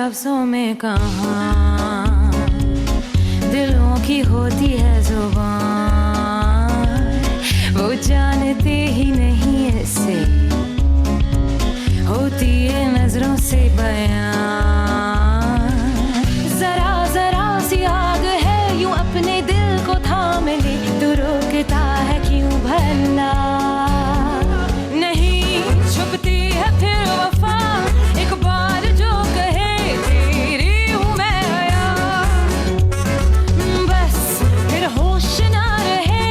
लफ्जों में कहाँ दिलों की होती है जुबान, वो जानते ही नहीं इससे होती है नजरों से बयान। जरा जरा सी आग है यूं अपने दिल को थाम ले, तू रोकता है क्यों भला? नहीं छुपती है फिर वफा, एक बार जो कहे तेरी हूँ मैं आया, बस फिर होश ना रहे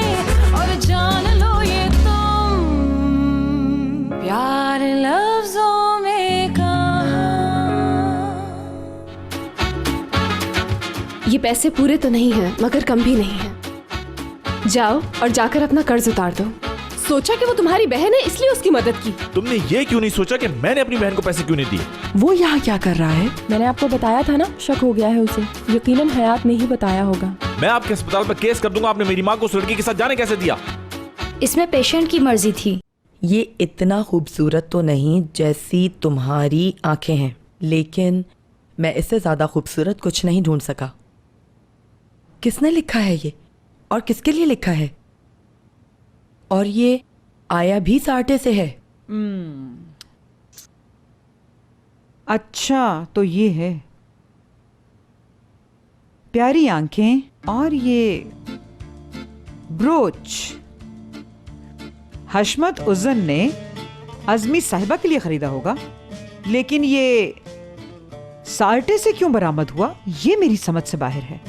और जान लो ये तुम प्यार लफ्जों में कहाँ। ये पैसे पूरे तो नहीं हैं, मगर कम भी नहीं है। जाओ और जाकर अपना कर्ज उतार दो। सोचा कि वो तुम्हारी बहन है इसलिए उसकी मदद की। तुमने ये क्यों नहीं सोचा कि मैंने अपनी बहन को पैसे क्यों नहीं दिए? वो यहाँ क्या कर रहा है? मैंने आपको बताया था ना, शक हो गया है उसे। यकीनन हयात ने ही बताया होगा। मैं आपके अस्पताल पर केस कर दूंगा। आपने मेरी माँ को उस लड़की के साथ जाने कैसे दिया? इसमें पेशेंट की मर्जी थी। ये इतना खूबसूरत तो नहीं जैसी तुम्हारी आंखें हैं, लेकिन मैं इससे ज्यादा खूबसूरत कुछ नहीं ढूंढ सका। किसने लिखा है ये और किसके लिए लिखा है? और ये आया भी साटे से है। अच्छा तो ये है, प्यारी आंखें और ये ब्रोच हशमत उज़्ज़न ने अज़मी साहिबा के लिए खरीदा होगा, लेकिन ये साल्टे से क्यों बरामद हुआ ये मेरी समझ से बाहर है।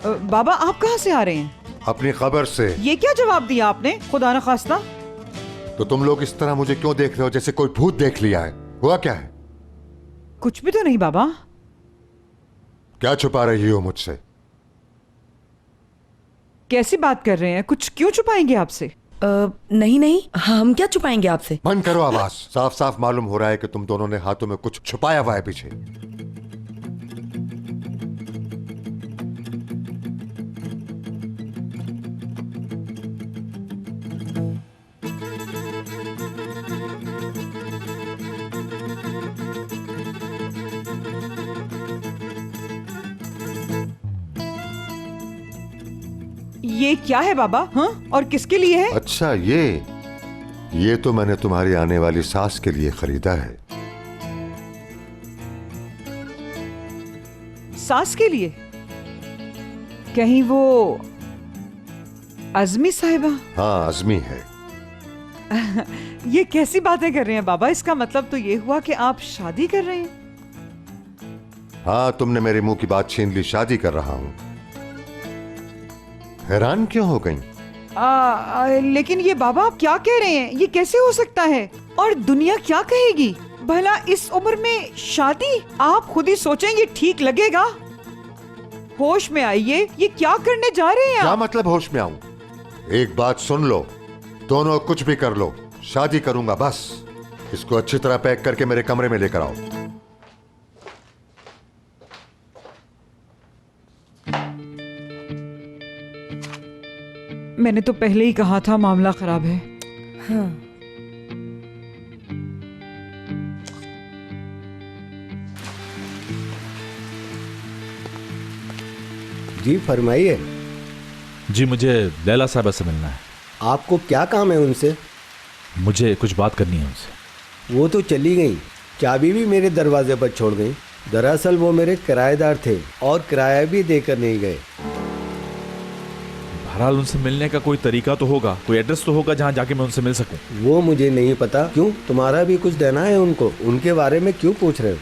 बाबा आप कहाँ से आ रहे हैं? अपनी खबर से। ये क्या जवाब दिया आपने, खुदा न खास्ता? तो तुम लोग इस तरह मुझे क्यों देख रहे हो जैसे कोई भूत देख लिया है? हुआ क्या है? कुछ भी तो नहीं बाबा। क्या छुपा रही हो मुझसे? कैसी बात कर रहे हैं? कुछ क्यों छुपाएंगे आपसे? नहीं नहीं, हम क्या छुपाएंगे आपसे? बंद करो आवाज। साफ साफ मालूम हो रहा है कि तुम दोनों ने हाथों में कुछ छुपाया हुआ है पीछे। ये क्या है बाबा? हाँ, और किसके लिए है? अच्छा ये तो मैंने तुम्हारी आने वाली सास के लिए खरीदा है। सास के लिए? कहीं वो अज़मी साहिबा? हाँ अज़मी है। ये कैसी बातें कर रहे हैं बाबा? इसका मतलब तो ये हुआ कि आप शादी कर रहे हैं? हाँ तुमने मेरे मुंह की बात छीन ली। शादी कर रहा हूं। हैरान क्यों हो गई? लेकिन ये बाबा आप क्या कह रहे हैं? ये कैसे हो सकता है? और दुनिया क्या कहेगी भला इस उम्र में शादी? आप खुद ही सोचें ये ठीक लगेगा? होश में आइए, ये क्या करने जा रहे हैं क्या आप? मतलब होश में आऊं? एक बात सुन लो, दोनों कुछ भी कर लो, शादी करूंगा बस। इसको अच्छी तरह पैक करके मेरे कमरे में लेकर आओ। मैंने तो पहले ही कहा था मामला खराब है। हाँ। जी फरमाइए। जी मुझे लैला साहबा से मिलना है। आपको क्या काम है उनसे? मुझे कुछ बात करनी है उनसे। वो तो चली गई, चाबी भी मेरे दरवाजे पर छोड़ गई। दरअसल वो मेरे किराएदार थे और किराया भी देकर नहीं गए। बहरहाल उनसे मिलने का कोई तरीका तो होगा, कोई एड्रेस तो होगा जहाँ जाके मैं उनसे मिल सकूं। वो मुझे नहीं पता। क्यों, तुम्हारा भी कुछ देना है उनको? उनके बारे में क्यों पूछ रहे हो?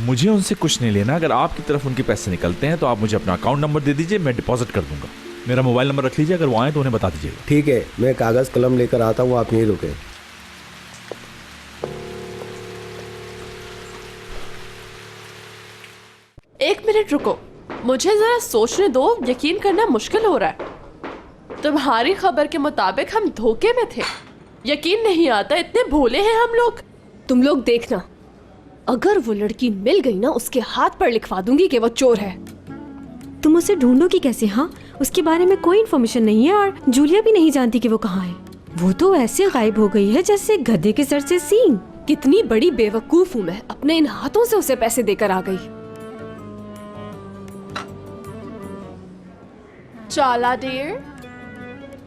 मुझे उनसे कुछ नहीं लेना। अगर आपकी तरफ उनके पैसे निकलते हैं तो आप मुझे अपना अकाउंट नंबर दे दीजिए, मैं डिपॉजिट कर दूंगा। मेरा मोबाइल नंबर रख लीजिए, अगर वो आए तो उन्हें बता दीजिएगा। ठीक है, मैं कागज कलम लेकर आता हूँ, आप यहीं रुके। एक मिनट रुको, मुझे जरा सोचने दो। यकीन करना मुश्किल हो रहा है। तुम्हारी खबर के मुताबिक हम धोखे में थे। यकीन नहीं आता, इतने भोले हैं हम लोग। तुम लोग देखना, अगर वो लड़की मिल गई ना, उसके हाथ पर लिखवा दूंगी कि वो चोर है। तुम उसे ढूंढोगी कैसे? हाँ, उसके बारे में कोई इन्फॉर्मेशन नहीं है और जूलिया भी नहीं जानती कि वो कहाँ है। वो तो ऐसे गायब हो गई है जैसे गधे के सर से सींग। कितनी बड़ी बेवकूफ हूँ मैं, अपने इन हाथों से उसे पैसे देकर आ गई। चाला डियर,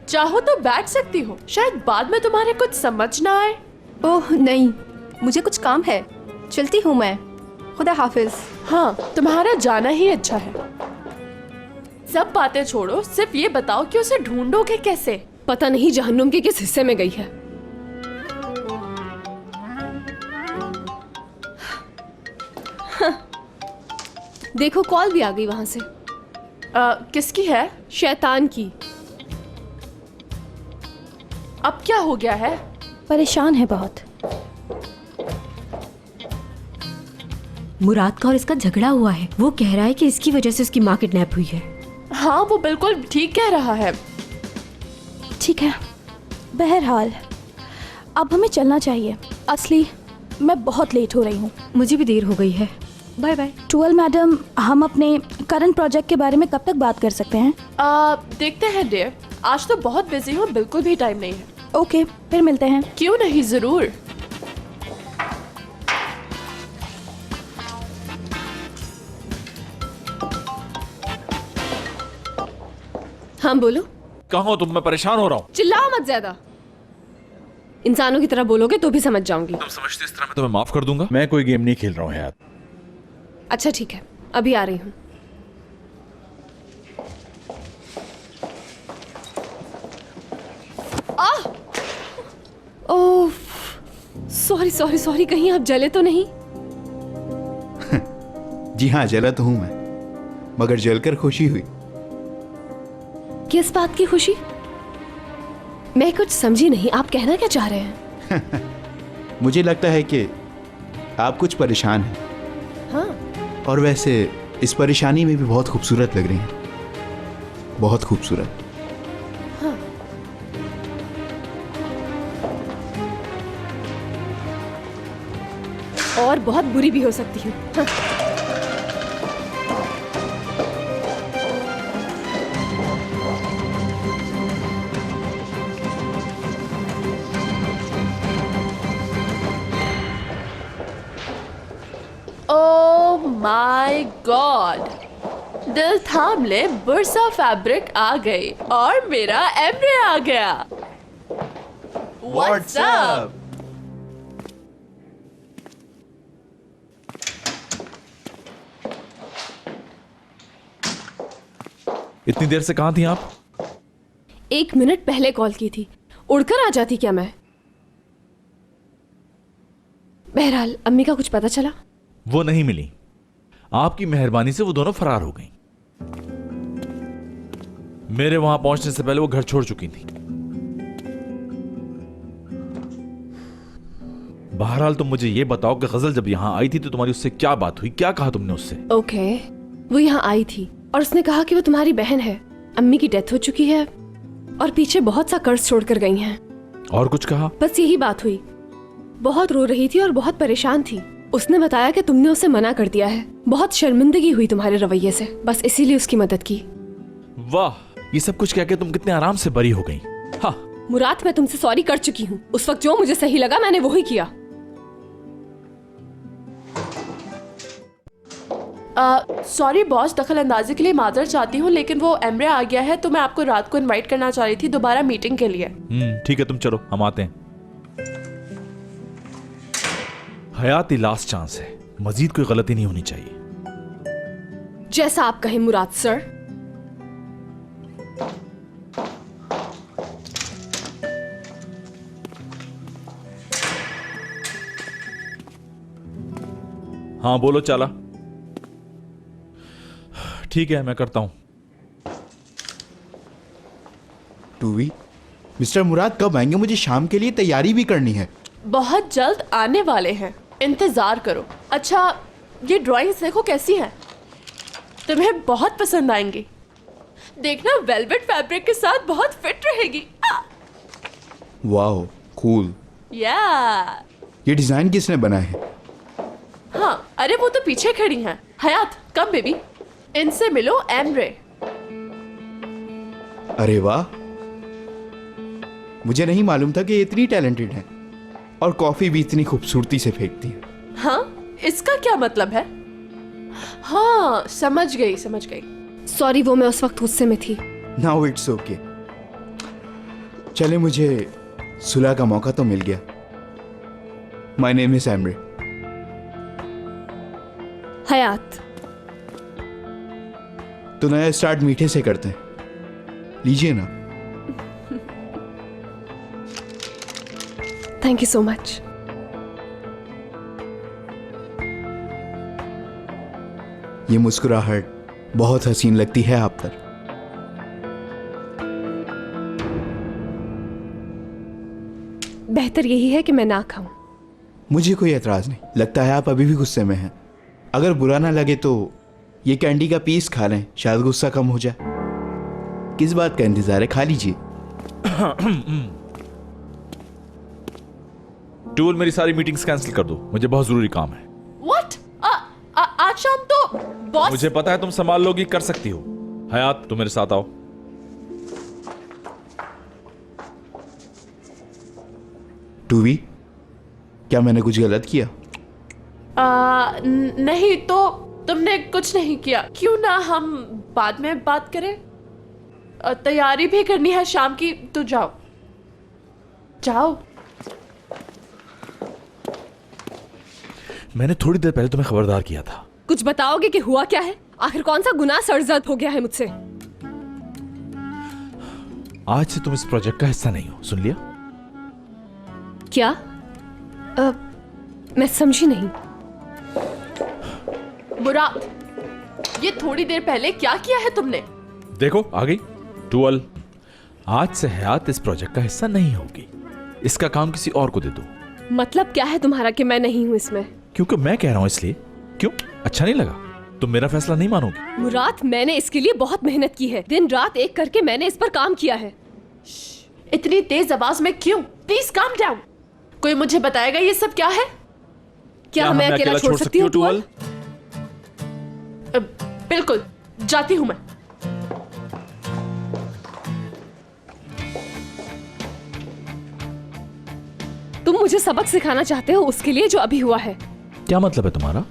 चाहो तो बैठ सकती हो, शायद बाद में तुम्हारे कुछ समझ ना आए। ओह नहीं, मुझे कुछ काम है, चलती हूँ मैं। खुदा हाफिज। हाँ, तुम्हारा जाना ही अच्छा है। सब बातें छोड़ो, सिर्फ ये बताओ कि उसे ढूंढोगे कैसे? पता नहीं जहन्नुम के किस हिस्से में गई है। देखो कॉल भी आ गई वहां से। किसकी है? शैतान की। अब क्या हो गया है? परेशान है बहुत। मुराद का और इसका झगड़ा हुआ है। वो कह रहा है कि इसकी वजह से उसकी माँ किडनैप हुई है। हाँ, वो बिल्कुल ठीक कह रहा है। ठीक है, बहरहाल अब हमें चलना चाहिए। असली मैं बहुत लेट हो रही हूँ। मुझे भी देर हो गई है। Bye bye. टुअल मैडम, हम अपने करंट प्रोजेक्ट के बारे में कब तक बात कर सकते हैं? देखते हैं डियर, आज तो बहुत बिजी हूँ, बिल्कुल भी टाइम नहीं है। ओके, फिर मिलते हैं। क्यों नहीं, जरूर। हाँ बोलो। कहाँ हो तुम? मैं परेशान हो रहा हूँ। चिल्लाओ मत ज्यादा। इंसानों की तरह बोलोगे तो भी समझ जाऊंगी। तुम समझते इस तरह मैं तुम्हें माफ कर दूंगा? मैं कोई गेम नहीं खेल रहा हूँ यार। अच्छा ठीक है, अभी आ रही हूँ। ओह सॉरी सॉरी सॉरी, कहीं आप जले तो नहीं? जी हाँ, जला तो हूं मैं, मगर जलकर खुशी हुई। किस बात की खुशी? मैं कुछ समझी नहीं, आप कहना क्या चाह रहे हैं? मुझे लगता है कि आप कुछ परेशान हैं। हाँ। और वैसे इस परेशानी में भी बहुत खूबसूरत लग रही हैं, बहुत खूबसूरत। हाँ। और बहुत बुरी भी हो सकती हूँ। हाँ। ओह माय गॉड, दिल थाम ले, बुरसा फैब्रिक आ गई और मेरा एमरे आ गया। What's up? इतनी देर से कहाँ थी आप? 1 मिनट पहले कॉल की थी, उड़कर आ जाती क्या मैं? बहरहाल अम्मी का कुछ पता चला? वो नहीं मिली। आपकी मेहरबानी से वो दोनों फरार हो गईं। मेरे वहां पहुंचने से पहले वो घर छोड़ चुकी थी। बहरहाल तुम मुझे ये बताओ कि गजल जब यहां आई थी तो तुम्हारी उससे क्या बात हुई? क्या कहा तुमने उससे? ओके, वो यहाँ आई थी और उसने कहा कि वो तुम्हारी बहन है, अम्मी की डेथ हो चुकी है और पीछे बहुत सा कर्ज छोड़कर गई हैं। और कुछ कहा? बस यही बात हुई। बहुत रो रही थी और बहुत परेशान थी। उसने बताया कि तुमने उसे मना कर दिया है। बहुत शर्मिंदगी हुई तुम्हारे रवैये से, बस इसीलिए उसकी मदद की। वाह, ये सब कुछ कह के तुम कितने आराम से बरी हो गई। हाँ मुराद, मैं तुमसे सॉरी कर चुकी हूँ। उस वक्त जो मुझे सही लगा मैंने वही किया। सॉरी बॉस, दखल अंदाजी के लिए माजर चाहती हूँ, लेकिन वो एमरे आ गया है तो मैं आपको रात को इनवाइट करना चाह रही थी दोबारा मीटिंग के लिए। ठीक है, तुम चलो, हम आते हैं। हयाती लास्ट चांस है, मजीद कोई गलती नहीं होनी चाहिए। जैसा आप कहें मुराद सर। हाँ बोलो चाला। ठीक है, मैं करता हूं। टूवी, मिस्टर मुराद कब आएंगे? मुझे शाम के लिए तैयारी भी करनी है। बहुत जल्द आने वाले हैं, इंतजार करो। अच्छा, ये ड्राइंग्स देखो कैसी हैं, तुम्हें बहुत पसंद आएंगी। देखना, वेलवेट फैब्रिक के साथ बहुत फिट रहेगी। Wow, cool. या ये डिजाइन किसने बनाया है? हाँ, अरे वो तो पीछे खड़ी हैं। हयात, कम बेबी, इनसे मिलो, एमरे। अरे वाह, मुझे नहीं मालूम था कि ये इतनी टैलेंटेड है और कॉफी भी इतनी खूबसूरती से फेंकती है। हाँ, इसका क्या मतलब है? हाँ, समझ गई समझ गई। सॉरी, वो मैं उस वक्त गुस्से में थी। Now it's okay. चले, मुझे सुलह का मौका तो मिल गया। My name is Emre. Hayat. तो नया स्टार्ट मीठे से करते हैं, लीजिए ना। Thank you so much. ये मुस्कुराहट बहुत हसीन लगती है आप पर। बेहतर यही है कि मैं ना खाऊं। मुझे कोई एतराज नहीं। लगता है आप अभी भी गुस्से में हैं। अगर बुरा ना लगे तो ये कैंडी का पीस खा लें, शायद गुस्सा कम हो जाए। किस बात का इंतजार है, खा लीजिए। टूल, मेरी सारी मीटिंग्स कैंसिल कर दो, मुझे बहुत जरूरी काम है। What? आज शाम तो बॉस। मुझे पता है तुम संभाल लोगी, कर सकती हो। हयात, तुम मेरे साथ आओ। टूवी, क्या मैंने कुछ गलत किया? नहीं तो तुमने कुछ नहीं किया। क्यों ना हम बाद में बात करें? तैयारी भी करनी है शाम की, तो जाओ जाओ। मैंने थोड़ी देर पहले तुम्हें खबरदार किया था। कुछ बताओगे कि हुआ क्या है? आखिर कौन सा गुनाह सरजद हो गया है मुझसे? आज से तुम इस प्रोजेक्ट का हिस्सा नहीं हो, सुन लिया? क्या? मैं समझी नहीं। मुराद, ये थोड़ी देर पहले क्या किया है तुमने? देखो आ गई। टूअल, आज से हयात इस प्रोजेक्ट का हिस्सा नहीं होगी। इसका काम किसी और को दे दो। मतलब क्या है तुम्हारा कि मैं नहीं हूं इसमें? क्योंकि मैं कह रहा हूं इसलिए। क्यों, अच्छा नहीं लगा? तुम मेरा फैसला नहीं मानोगी? मुराद, मैंने इसके लिए बहुत मेहनत की है। दिन रात एक करके मैंने इस पर काम किया है। इतनी तेज आवाज में क्यों? Please calm down. कोई मुझे बताएगा ये सब क्या है? क्या मैं अकेला छोड़ सकती हूँ टूअल? बिल्कुल, जाती हूं मैं। तुम मुझे सबक सिखाना चाहते हो उसके लिए जो अभी हुआ है? क्या मतलब है तुम्हारा?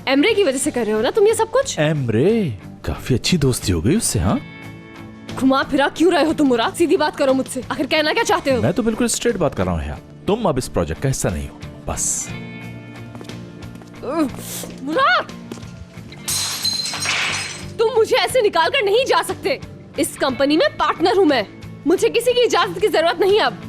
एमरे की वजह से कर रहे हो ना तुम ये सब कुछ? एमरे, काफी अच्छी दोस्ती हो गई उससे। हाँ, घुमा फिरा क्यों रहे हो तुम मुराद? सीधी बात करो मुझसे। आखिर कहना क्या चाहते हो? मैं तो बिल्कुल स्ट्रेट बात कर रहा हूँ यार। तुम अब इस प्रोजेक्ट का हिस्सा नहीं हो, बस। मुराद, तुम मुझे ऐसे निकाल कर नहीं जा सकते। इस कंपनी में पार्टनर हूं मैं। मुझे किसी की इजाजत की जरूरत नहीं अब।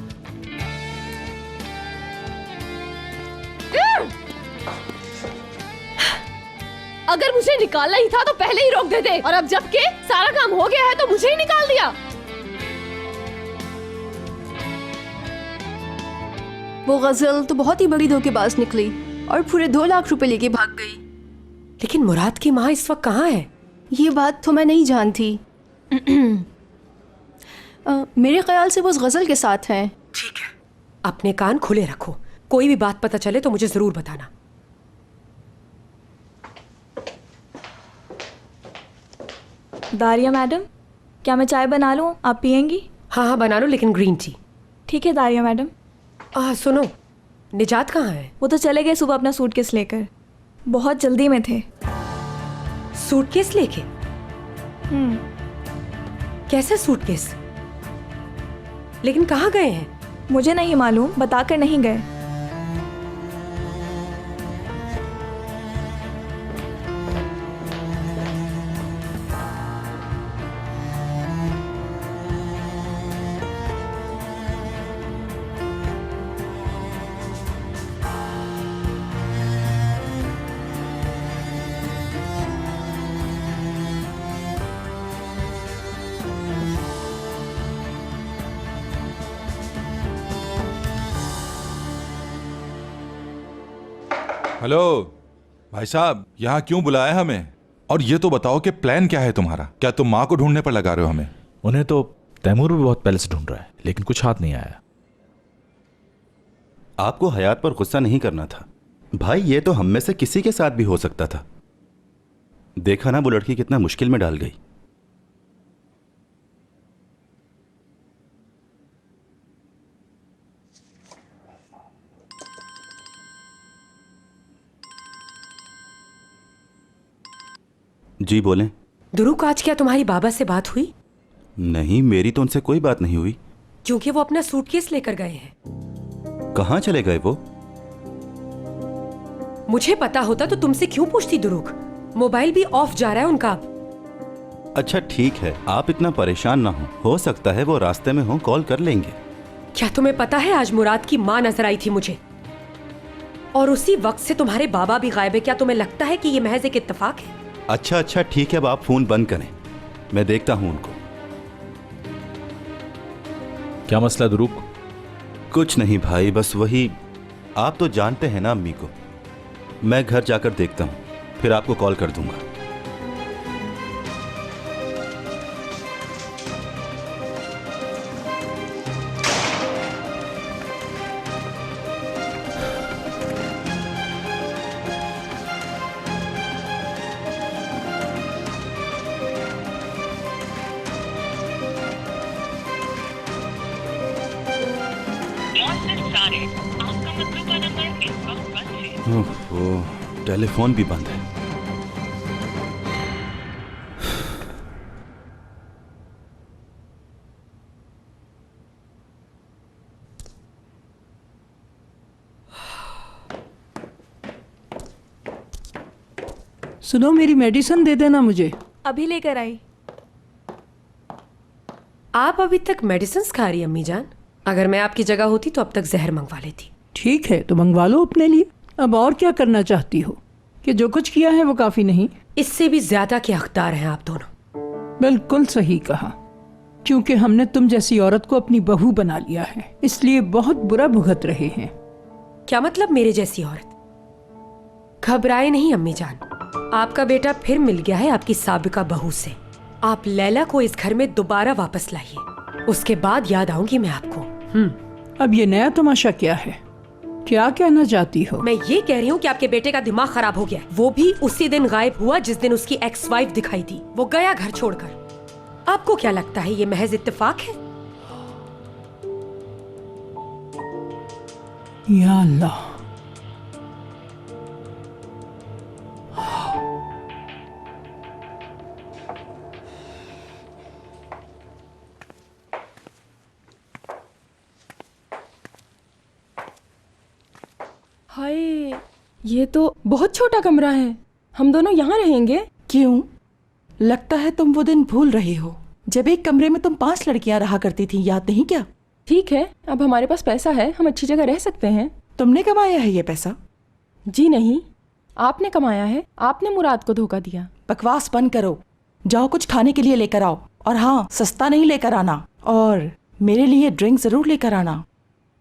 अगर मुझे निकालना ही था तो पहले ही रोक देते। और अब जबकि सारा काम हो गया है तो मुझे ही निकाल दिया। वो गजल तो बहुत ही बड़ी धोखेबाज निकली और पूरे 2 लाख रुपए लेके भाग गई। लेकिन मुराद की माँ इस वक्त कहाँ है? ये बात तो मैं नहीं जानती। मेरे ख्याल से वो उस गजल के साथ हैं। ठीक है, अपने कान खुले रखो। कोई भी बात पता चले तो मुझे जरूर बताना। दारिया मैडम, क्या मैं चाय बना लूँ? आप पियेंगी? हाँ हाँ बना लो, लेकिन ग्रीन टी। ठीक है दारिया मैडम। सुनो, निजात कहाँ है? वो तो चले गए सुबह अपना सूटकेस लेकर। बहुत जल्दी में थे। सूटकेस लेके? कैसे सूटकेस? लेकिन कहाँ गए हैं? मुझे नहीं मालूम, बताकर नहीं गए। हेलो भाई साहब, यहाँ क्यों बुलाया हमें? और ये तो बताओ कि प्लान क्या है तुम्हारा? क्या तुम माँ को ढूंढने पर लगा रहे हो हमें? उन्हें तो तैमूर भी बहुत पहले से ढूंढ रहा है, लेकिन कुछ हाथ नहीं आया। आपको हयात पर गुस्सा नहीं करना था भाई। ये तो हम में से किसी के साथ भी हो सकता था। देखा ना वो लड़की कितना मुश्किल में डाल गई। जी बोलें। दुरुक, आज क्या तुम्हारी बाबा से बात हुई? नहीं, मेरी तो उनसे कोई बात नहीं हुई। क्योंकि वो अपना सूटकेस लेकर गए हैं। कहाँ चले गए वो? मुझे पता होता तो तुमसे क्यों पूछती दुरुक? मोबाइल भी ऑफ जा रहा है उनका। अच्छा ठीक है, आप इतना परेशान ना हो सकता है वो रास्ते में हो, कॉल कर लेंगे। क्या तुम्हें पता है आज मुराद की माँ नजर आई थी मुझे, और उसी वक्त से तुम्हारे बाबा भी गायब है। क्या तुम्हें लगता है कि ये महज एक इत्तेफाक है? अच्छा ठीक है, अब आप फोन बंद करें, मैं देखता हूं उनको। क्या मसला दुरुक? कुछ नहीं भाई, बस वही, आप तो जानते हैं ना अम्मी को। मैं घर जाकर देखता हूं, फिर आपको कॉल कर दूंगा। ओह, टेलीफोन भी बंद है। सुनो, मेरी मेडिसिन दे देना मुझे। अभी लेकर आई। आप अभी तक मेडिसिन खा रही अम्मी जान? अगर मैं आपकी जगह होती तो अब तक जहर मंगवा लेती। ठीक है, तो मंगवा लो अपने लिए। अब और क्या करना चाहती हो? कि जो कुछ किया है वो काफी नहीं? इससे भी ज्यादा के हकदार हैं आप दोनों। बिल्कुल सही कहा, क्योंकि हमने तुम जैसी औरत को अपनी बहू बना लिया है, इसलिए बहुत बुरा भुगत रहे हैं। क्या मतलब मेरे जैसी औरत? घबराए नहीं अम्मी जान, आपका बेटा फिर मिल गया है आपकी साबिका बहू से। आप लैला को इस घर में दोबारा वापस लाइए, उसके बाद याद आऊंगी मैं आपको। अब ये नया तमाशा क्या है? क्या कहना चाहती हो? मैं ये कह रही हूँ कि आपके बेटे का दिमाग खराब हो गया। वो भी उसी दिन गायब हुआ जिस दिन उसकी एक्स वाइफ दिखाई दी। वो गया घर छोड़कर। आपको क्या लगता है ये महज इत्तेफाक है? या अल्लाह, हाय, ये तो बहुत छोटा कमरा है। हम दोनों यहाँ रहेंगे? क्यों? लगता है तुम वो दिन भूल रही हो जब एक कमरे में तुम 5 लड़कियां रहा करती थी, याद नहीं क्या? ठीक है, अब हमारे पास पैसा है, हम अच्छी जगह रह सकते हैं। तुमने कमाया है ये पैसा? जी नहीं, आपने कमाया है। आपने मुराद को धोखा दिया। बकवास बंद करो, जाओ कुछ खाने के लिए लेकर आओ, और हाँ, सस्ता नहीं लेकर आना, और मेरे लिए ड्रिंक जरूर लेकर आना।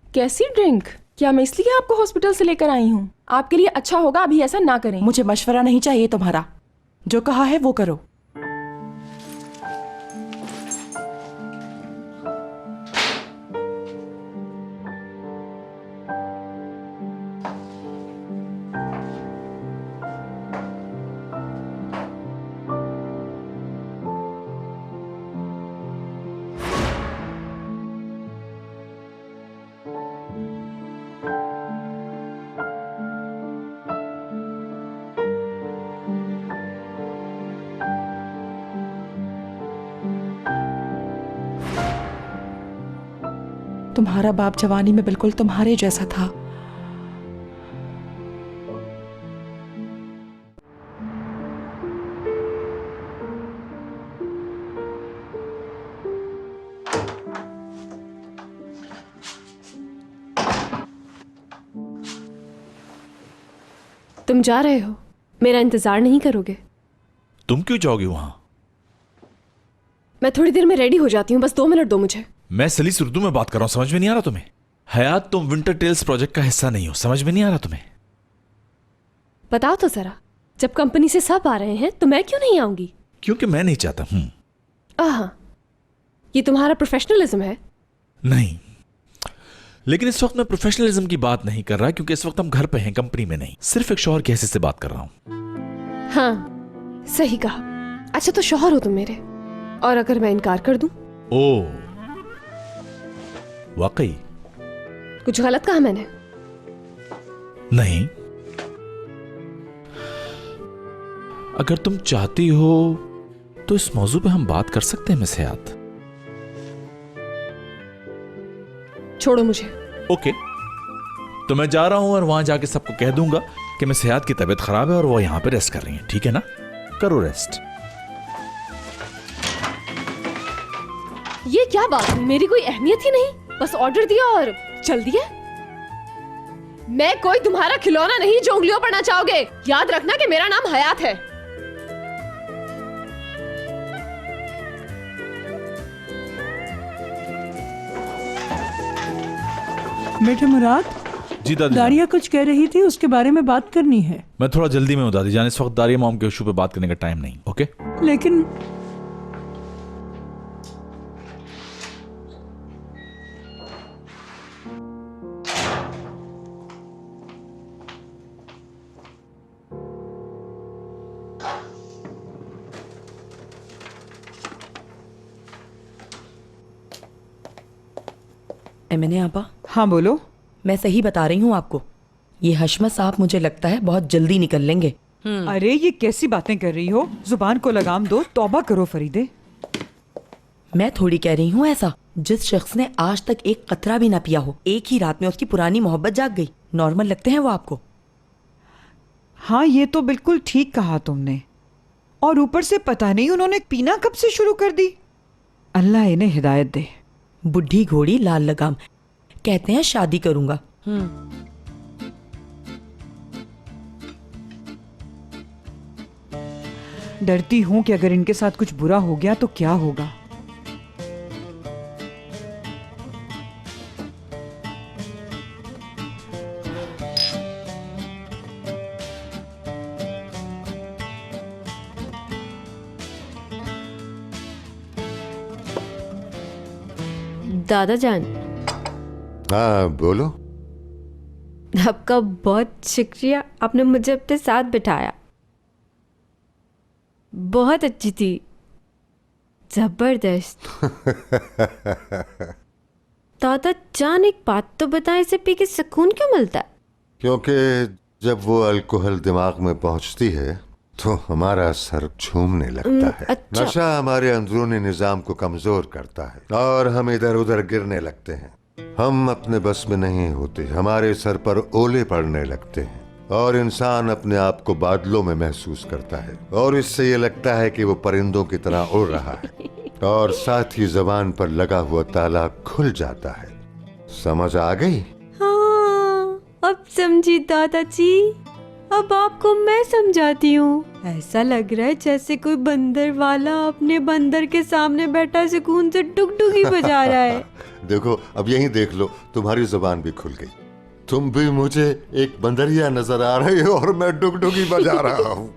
कैसी ड्रिंक? क्या मैं इसलिए आपको हॉस्पिटल से लेकर आई हूँ? आपके लिए अच्छा होगा अभी ऐसा ना करें। मुझे मशवरा नहीं चाहिए तुम्हारा, जो कहा है वो करो। तुम्हारा बाप जवानी में बिल्कुल तुम्हारे जैसा था। तुम जा रहे हो, मेरा इंतजार नहीं करोगे? तुम क्यों जाओगी वहां? मैं थोड़ी देर में रेडी हो जाती हूँ, बस 2 मिनट दो मुझे। मैं सलीस उर्दू में बात कर रहा हूं, समझ में नहीं आ रहा तुम्हें? हयात, तुम विंटर टेल्स प्रोजेक्ट का हिस्सा नहीं हो, समझ में नहीं आ रहा तुम्हें? बताओ तो जरा, जब कंपनी से सब आ रहे हैं तो मैं क्यों नहीं आऊंगी? क्योंकि मैं नहीं चाहता। आहा, ये तुम्हारा प्रोफेशनलिज्म है? नहीं, लेकिन इस वक्त मैं प्रोफेशनलिज्म की बात नहीं कर रहा, क्योंकि इस वक्त हम घर पे हैं, कंपनी में नहीं। सिर्फ एक शौहर की हैसियत से बात कर रहा हूं। हाँ, सही कहा। अच्छा, तो शौहर हो तुम मेरे, और अगर मैं इनकार कर दूं? ओ, वाकई? कुछ गलत कहा मैंने? नहीं, अगर तुम चाहती हो तो इस मौजू पे हम बात कर सकते हैं मिस हयात। छोड़ो मुझे। ओके, तो मैं जा रहा हूं और वहां जाके सबको कह दूंगा कि मिस हयात की तबीयत खराब है और वो यहां पे रेस्ट कर रही हैं। ठीक है ना? करो रेस्ट। ये क्या बात हुई? मेरी कोई अहमियत ही नहीं, बस ऑर्डर दिया और चल दिया। मैं कोई तुम्हारा खिलौना नहीं जो उंगलियों पर ना चाहोगे। याद रखना कि मेरा नाम हयात है। बेटे मुराद, जी दादी। दारिया कुछ कह रही थी, उसके बारे में बात करनी है। मैं थोड़ा जल्दी में हूं दादी जान, इस वक्त दारिया मॉम के इशू पे बात करने का टाइम नहीं। ओके? लेकिन मैंने आपा। हाँ बोलो। मैं सही बता रही हूँ आपको, ये हशमत साहब मुझे लगता है बहुत जल्दी निकल लेंगे। अरे ये कैसी बातें कर रही हो? जुबान को लगाम दो, तौबा करो फरीदे। मैं थोड़ी कह रही हूँ ऐसा। जिस शख्स ने आज तक एक कतरा भी ना पिया हो, एक ही रात में उसकी पुरानी मोहब्बत जाग गई। नॉर्मल लगते हैं वो आपको? हाँ ये तो बिल्कुल ठीक कहा तुमने। और ऊपर से पता नहीं उन्होंने पीना कब से शुरू कर दी। अल्लाह इन्हें हिदायत दे। बुढ़ी घोड़ी लाल लगाम, कहते हैं शादी करूंगा। डरती हूं कि अगर इनके साथ कुछ बुरा हो गया तो क्या होगा। दादा जान। हाँ बोलो। आपका बहुत शुक्रिया, आपने मुझे अपने साथ बिठाया। बहुत अच्छी थी, जबरदस्त। दादा जान एक बात तो बताएं, इसे पी के सुकून क्यों मिलता है? क्योंकि जब वो अल्कोहल दिमाग में पहुंचती है तो हमारा सर झूमने लगता है। अच्छा। नशा हमारे अंदरूनी निजाम को कमजोर करता है और हम इधर उधर गिरने लगते हैं। हम अपने बस में नहीं होते, हमारे सर पर ओले पड़ने लगते हैं और इंसान अपने आप को बादलों में महसूस करता है और इससे ये लगता है कि वो परिंदों की तरह उड़ रहा है और साथ ही जबान पर लगा हुआ ताला खुल जाता है। समझ आ गई? हाँ, अब समझी दादाजी। अब आपको मैं समझाती हूँ। ऐसा लग रहा है जैसे कोई बंदर वाला अपने बंदर के सामने बैठा सुकून से डुगडुगी बजा रहा है। देखो अब यहीं देख लो, तुम्हारी जुबान भी खुल गई। तुम भी मुझे एक बंदरिया नजर आ रही हो और मैं डुगडुगी बजा रहा हूँ।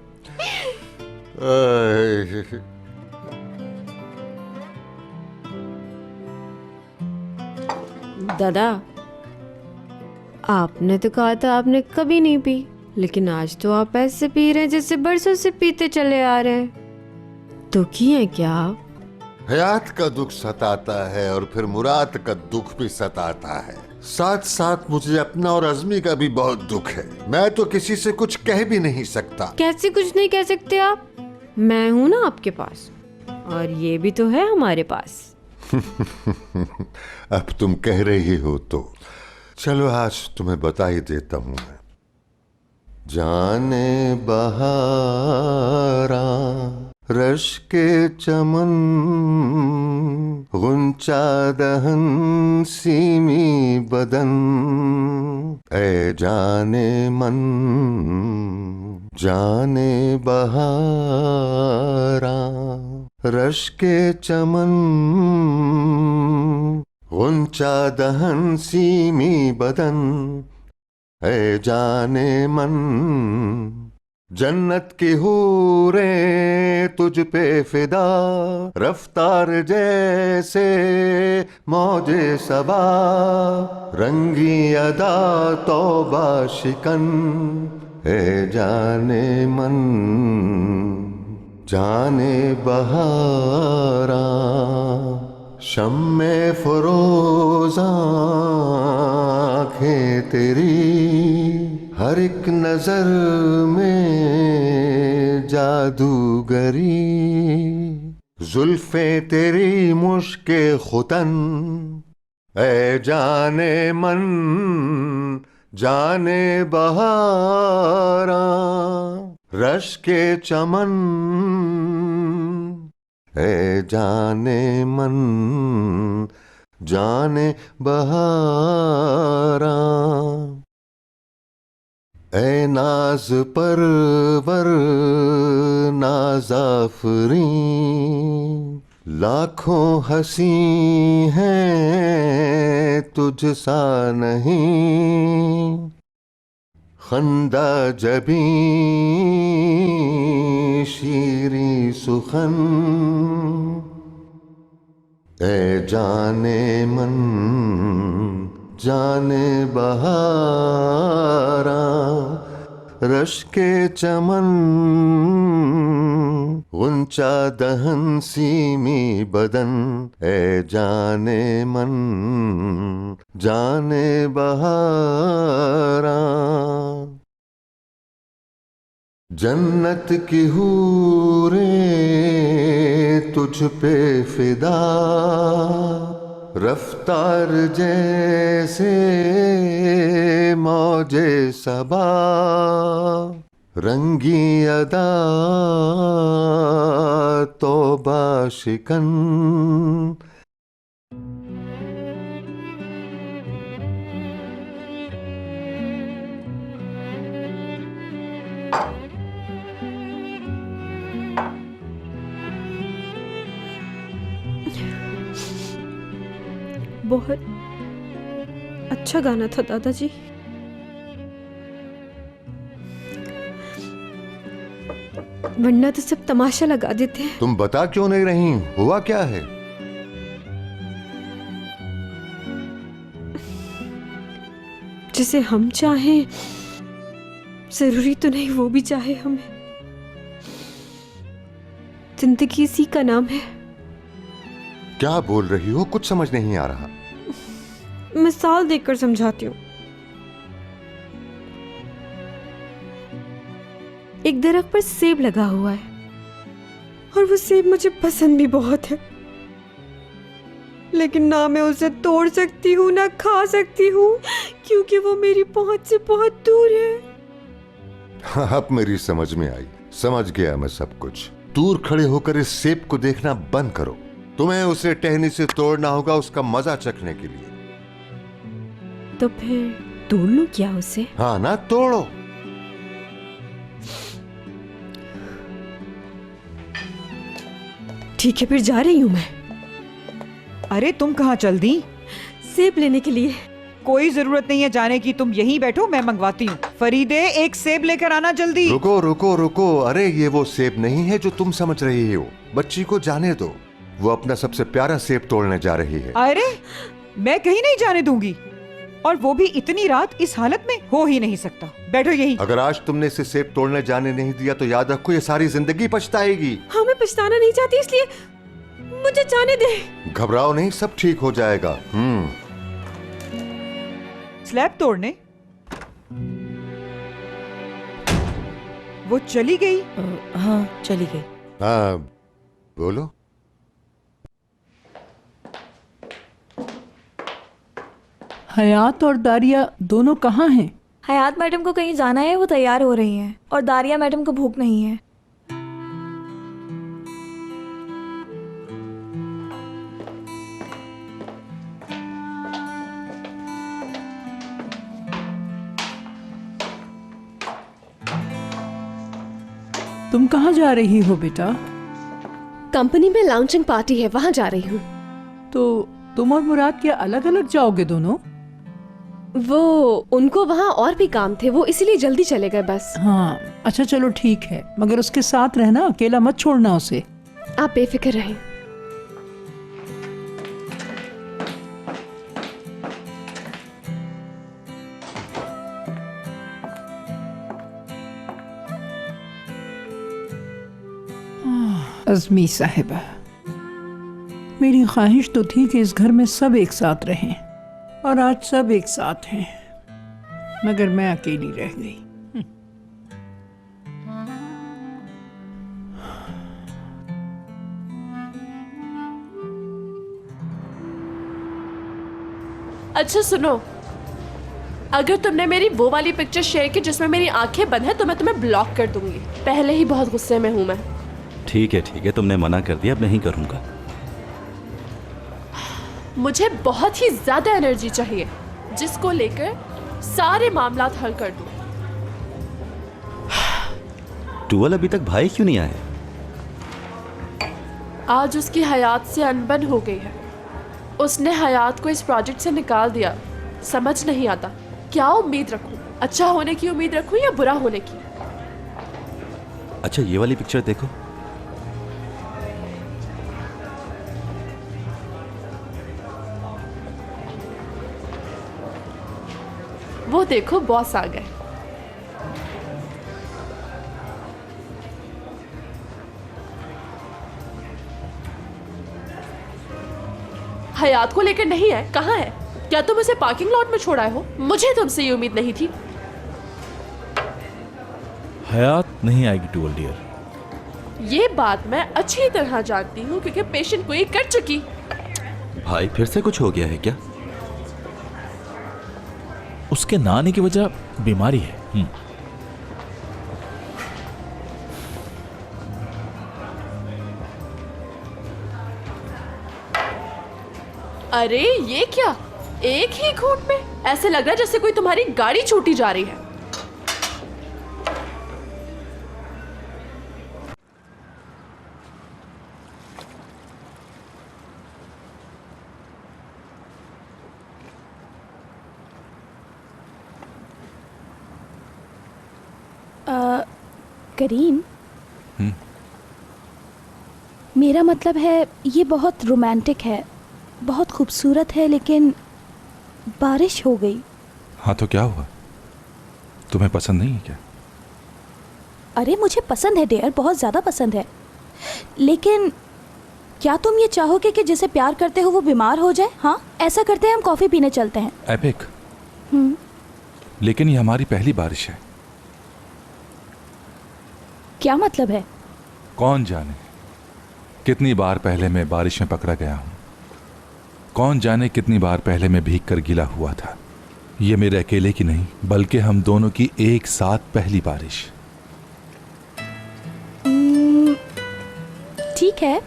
दादा, आपने तो कहा था आपने कभी नहीं पी, लेकिन आज तो आप ऐसे पी रहे हैं जैसे बरसों से पीते चले आ रहे हैं। दुखी हैं क्या आप? हयात का दुख सताता है और फिर मुराद का दुख भी सताता है। साथ साथ मुझे अपना और अज़मी का भी बहुत दुख है। मैं तो किसी से कुछ कह भी नहीं सकता। कैसे कुछ नहीं कह सकते आप? मैं हूं ना आपके पास, और ये भी तो है हमारे पास। अब तुम कह रही हो तो चलो आज तुम्हें बता ही देता हूँ मैं। जाने बहारा रश के चमन, गुंचा दहन सीमी बदन, ऐ जाने मन जाने बहारा रश के चमन, गुंचा दहन सीमी बदन, है जाने मन। जन्नत की हूरे तुझ पे फिदा, रफ्तार जैसे मौजे सबा, रंगी अदा तौबा शिकन, है जाने मन जाने बहारा। शम्मे फरोज़ आँखें तेरी, हर एक नजर में जा जादूगरी, जुल्फे तेरी मुश्के खुतन, ए जाने मन जाने बहारा, रश के चमन, ए जाने मन जाने बहारा, ए नाज परवर नाज़ाफ़री, लाखों हंसी हैं तुझ सा नहीं, खंदा जबी शीरी सुखन, ए जाने मन जाने बहारा, रश के चमन, गुंचा दहन सीमी बदन, ए जाने मन जाने बहारा, जन्नत की हूरे तुझ पे फिदा, रफ्तार जैसे मौजे सबा, रंगी अदा तौबा शिकन, बहुत अच्छा गाना था दादाजी। वरना तो सब तमाशा लगा देते हैं। तुम बता क्यों नहीं रही, हुआ क्या है? जिसे हम चाहें जरूरी तो नहीं वो भी चाहे हमें। जिंदगी इसी का नाम है। क्या बोल रही हो, कुछ समझ नहीं आ रहा। मिसाल देकर समझाती हूँ। एक दरख्त पर सेब लगा हुआ है और वो सेब मुझे पसंद भी बहुत है, लेकिन ना मैं उसे तोड़ सकती हूँ ना खा सकती हूँ, क्योंकि वो मेरी पहुंच से बहुत दूर है। अब मेरी समझ में आई, समझ गया मैं सब कुछ। दूर खड़े होकर इस सेब को देखना बंद करो। तुम्हें उसे टहनी से तोड़ना होगा उसका मजा चखने के लिए। तो फिर तोड़ लूं क्या उसे? हाँ ना, तोड़ो। ठीक है, फिर जा रही हूं मैं। अरे तुम कहाँ चल दी? सेब लेने के लिए। कोई जरूरत नहीं है जाने की, तुम यहीं बैठो, मैं मंगवाती हूँ। फरीदे, एक सेब लेकर आना जल्दी। रुको रुको रुको, अरे ये वो सेब नहीं है जो तुम समझ रही हो। बच्ची को जाने दो, वो अपना सबसे प्यारा सेब तोड़ने जा रही है। अरे मैं कहीं नहीं जाने दूंगी, और वो भी इतनी रात इस हालत में हो ही नहीं सकता। बैठो यहीं। अगर आज तुमने इसे सेब तोड़ने जाने नहीं दिया तो याद रखो ये सारी जिंदगी पछताएगी। हाँ, मैं पछताना नहीं चाहती, इसलिए मुझे जाने दे। घबराओ नहीं, सब ठीक हो जाएगा। स्लैब तोड़ने? वो चली गई? हाँ चली गई। हाँ बोलो। हयात और दारिया दोनों कहाँ हैं? हयात मैडम को कहीं जाना है, वो तैयार हो रही हैं, और दारिया मैडम को भूख नहीं है। तुम कहाँ जा रही हो बेटा? कंपनी में लॉन्चिंग पार्टी है, वहां जा रही हूँ। तो तुम और मुराद क्या अलग अलग जाओगे दोनों? वो उनको वहाँ और भी काम थे, वो इसीलिए जल्दी चले गए बस। हाँ अच्छा चलो ठीक है, मगर उसके साथ रहना, अकेला मत छोड़ना उसे। आप बेफिक्र रहें। अज़मी साहिबा, मेरी ख्वाहिश तो थी कि इस घर में सब एक साथ रहें, और आज सब एक साथ हैं, मगर मैं अकेली रह गई। अच्छा सुनो, अगर तुमने मेरी वो वाली पिक्चर शेयर की जिसमें मेरी आंखें बंद हैं तो मैं तुम्हें ब्लॉक कर दूंगी। पहले ही बहुत गुस्से में हूं मैं। ठीक है, तुमने मना कर दिया, अब नहीं करूंगा। मुझे बहुत ही ज्यादा एनर्जी चाहिए जिसको लेकर सारे मामलात हल कर दूं। टूवल अभी तक भाई क्यों नहीं आए? आज उसकी हयात से अनबन हो गई है। उसने हयात को इस प्रोजेक्ट से निकाल दिया। समझ नहीं आता क्या उम्मीद रखूं, अच्छा होने की उम्मीद रखूं या बुरा होने की। अच्छा ये वाली पिक्चर देखो। वो देखो बॉस आ गए। हयात को लेकर नहीं है, कहाँ है? क्या तुम उसे पार्किंग लॉट में छोड़ा हो? मुझे तुमसे ये उम्मीद नहीं थी। हयात नहीं आएगी टूवल डियर। ये बात मैं अच्छी तरह जानती हूँ क्योंकि पेशेंट कोई कर चुकी। भाई फिर से कुछ हो गया है क्या? उसके ना आने की वजह बीमारी है। अरे ये क्या, एक ही घूंट में? ऐसे लग रहा है जैसे कोई तुम्हारी गाड़ी छूटी जा रही है। करीम, मेरा मतलब है ये बहुत रोमांटिक है, बहुत खूबसूरत है, लेकिन बारिश हो गई। हाँ तो क्या हुआ? तुम्हें पसंद नहीं है क्या? अरे मुझे पसंद है डियर, बहुत ज़्यादा पसंद है, लेकिन क्या तुम ये चाहोगे कि जिसे प्यार करते हो वो बीमार हो जाए? हाँ ऐसा करते हैं, हम कॉफ़ी पीने चलते हैं। एपिक, लेकिन ये हमारी पहली बारिश है। क्या मतलब है? कौन जाने कितनी बार पहले मैं बारिश में पकड़ा गया हूं। कौन जाने कितनी बार पहले मैं भीग कर गीला हुआ था। ये मेरे अकेले की नहीं बल्कि हम दोनों की एक साथ पहली बारिश। ठीक है,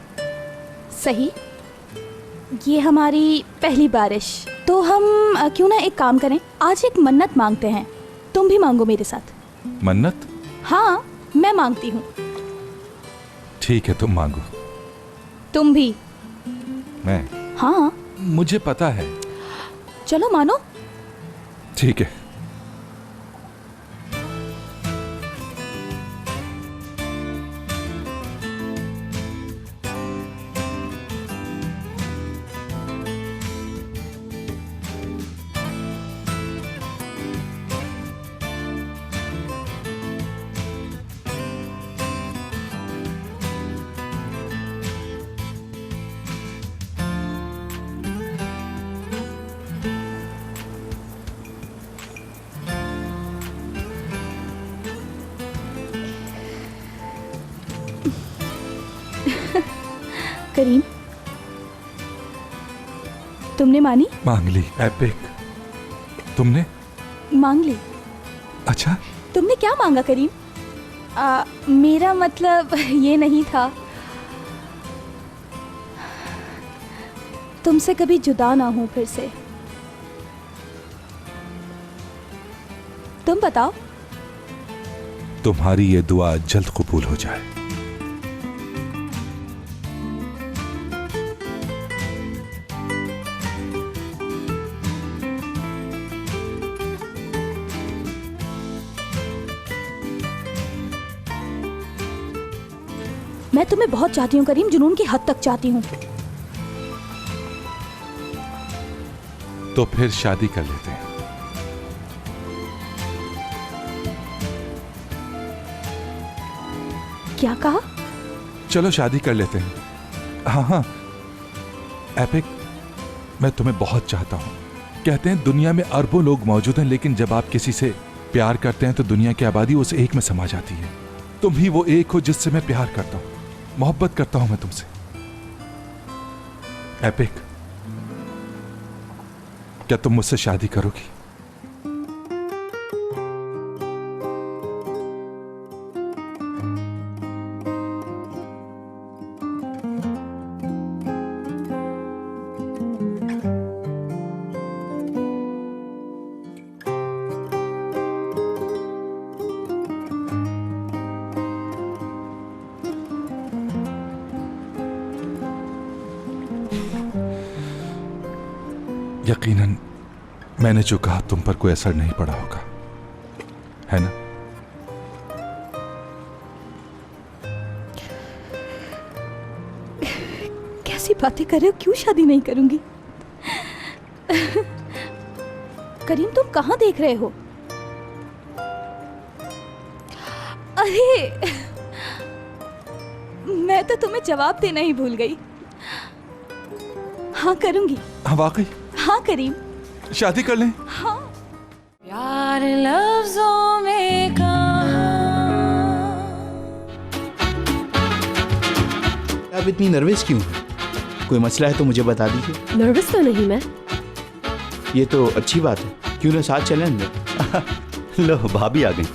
सही, ये हमारी पहली बारिश। तो हम क्यों ना एक काम करें, आज एक मन्नत मांगते हैं। तुम भी मांगो मेरे साथ। मन्नत? हाँ मैं मांगती हूँ। ठीक है तुम मांगो। तुम भी? मैं? हाँ मुझे पता है। चलो मानो। ठीक है। करीम, तुमने मानी? मांग ली। एपिक, तुमने मांग ली? अच्छा तुमने क्या मांगा करीम? मेरा मतलब ये नहीं था, तुमसे कभी जुदा ना हूं फिर से। तुम बताओ। तुम्हारी ये दुआ जल्द कबूल हो जाए। मैं तुम्हें बहुत चाहती हूँ करीम, जुनून की हद तक चाहती हूँ। तो फिर शादी कर लेते हैं। क्या कहा? चलो शादी कर लेते हैं। हाँ हाँ एपिक, मैं तुम्हें बहुत चाहता हूँ। कहते हैं दुनिया में अरबों लोग मौजूद हैं, लेकिन जब आप किसी से प्यार करते हैं तो दुनिया की आबादी उस एक में समा जाती है। तुम ही वो एक हो जिससे मैं प्यार करता हूँ, मोहब्बत करता हूं मैं तुमसे। एपिक, क्या तुम मुझसे शादी करोगी? यकीनन मैंने जो कहा तुम पर कोई असर नहीं पड़ा होगा, है ना? कैसी बातें कर रहे हो? क्यों शादी नहीं करूंगी? करीम, तुम कहाँ देख रहे हो? अरे मैं तो तुम्हें जवाब देना ही भूल गई। हाँ करूंगी। हाँ वाकई? हाँ करीम, शादी कर लें। हाँ। प्यार लफ्जों में आप इतनी नर्वस क्यों हैं? कोई मसला है तो मुझे बता दीजिए। नर्वस तो नहीं मैं। ये तो अच्छी बात है, क्यों ना साथ चलें अंदर। लो भाभी आ गई।